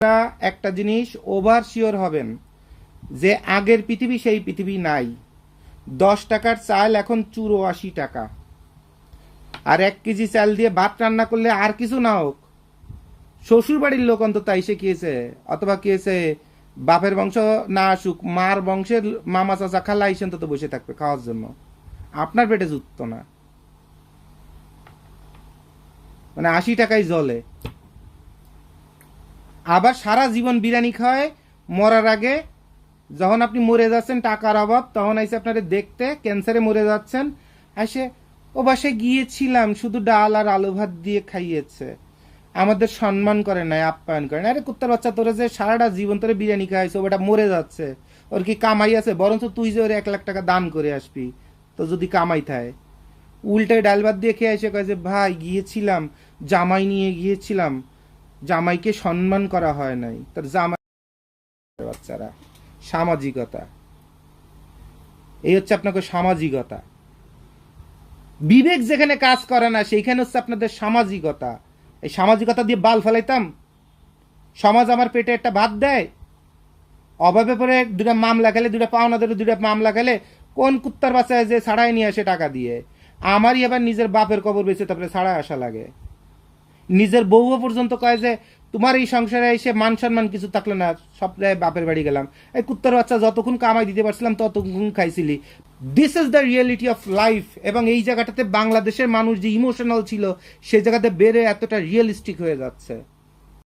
আপনারা একটা জিনিস ওভার শিওর হবেন যে আগের পৃথিবী সেই পৃথিবী নাই। 10 টাকার চাল এখন 84 টাকা, আর 1 কেজি চাল দিয়ে ভাত রান্না করলে আর কিছু না হোক, শ্বশুর বাড়ির লোক অন্তত এসে খেয়েছে, অথবা খেয়েছে বাপের বংশ না আসুক, মার বংশের মামা চাচা খালা এসে অন্তত বসে থাকবে খাওয়ার জন্য, আপনার পেটে জুটত না। মানে 80 টাকায় জ্বলে। আবার সারা জীবন বিরিয়ানি খায়, মরার আগে যখন আপনি মরে যাচ্ছেন টাকার অভাব, তখন এসে আপনারা দেখতে ক্যান্সারে মরে যাচ্ছেন, এসে ও বাসায় গিয়েছিলাম শুধু ডাল আর আলু ভাত দিয়ে খাইয়েছে, আমাদের সম্মান করে নাই, আপ্যায়ন করে না। আরে কুত্তার বাচ্চা, তোরা যে সারাটা জীবন তোরে বিরিয়ানি খাইছো, ওটা মরে যাচ্ছে, ওর কি কামাই আছে? বরঞ্চ তুই যে ওর 1 লাখ টাকা দান করে আসবি, তো যদি কামাই থাকে। উল্টায় ডাল ভাত দিয়ে খেয়ে এসে কয় যে ভাই গিয়েছিলাম, জামাই নিয়ে গিয়েছিলাম, জামাইকে সম্মান করা হয় নাই। তার জামাই বাচ্চারা সামাজিকতা, এই হচ্ছে আপনাকে সামাজিকতা। বিবেক যেখানে কাজ করে না সেইখানে হচ্ছে আপনাদের সামাজিকতা। এই সামাজিকতা দিয়ে বাল ফেলাইতাম। সমাজ আমার পেটে একটা ভাত দেয়, অভাবে পরে দুটা মামলা খেলে, দুটা পাওনাদের দুটা মামলা খেলে, কোন কুত্তার বাচ্চায় যে ছাড়াই নিয়ে আসে টাকা দিয়ে? আমারই আবার নিজের বাপের কবর বেঁচে তারপরে ছাড়াই আসা লাগে। নিজের বউও পর্যন্ত কয় যে তোমার এই সংসারে এসে মান সম্মান কিছু থাকলো না, সব বাপের বাড়ি গেলাম। এই কুত্তার বাচ্চা, যতক্ষণ কামাই দিতে পারছিলাম ততক্ষণ খাইছিলি। This is the reality of life. এবং এই জায়গাটাতে বাংলাদেশের মানুষ যে ইমোশনাল ছিল, সেই জায়গাতে বেড়ে এতটা রিয়েলিস্টিক হয়ে যাচ্ছে।